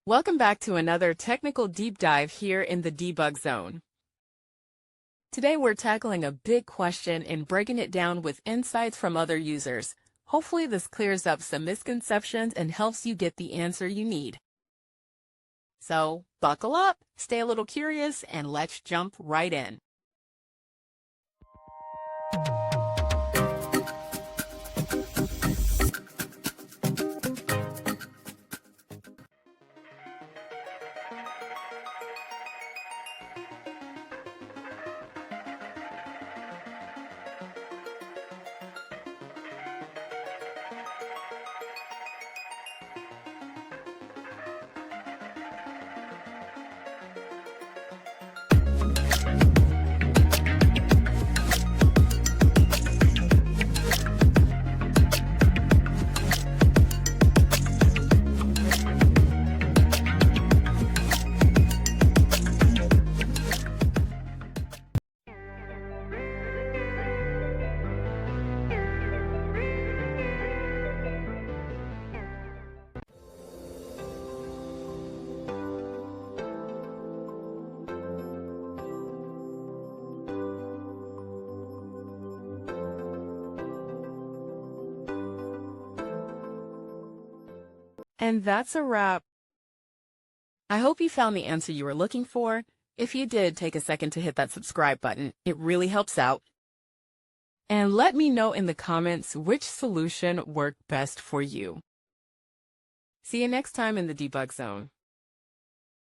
Welcome back to another technical deep dive here in the debug zone. Today we're tackling a big question and breaking it down with insights from other users. Hopefully this clears up some misconceptions and helps you get the answer you need. So buckle up, stay a little curious, and let's jump right in. And that's a wrap. I hope you found the answer you were looking for. If you did, take a second to hit that subscribe button. It really helps out. And let me know in the comments which solution worked best for you. See you next time in the debug zone.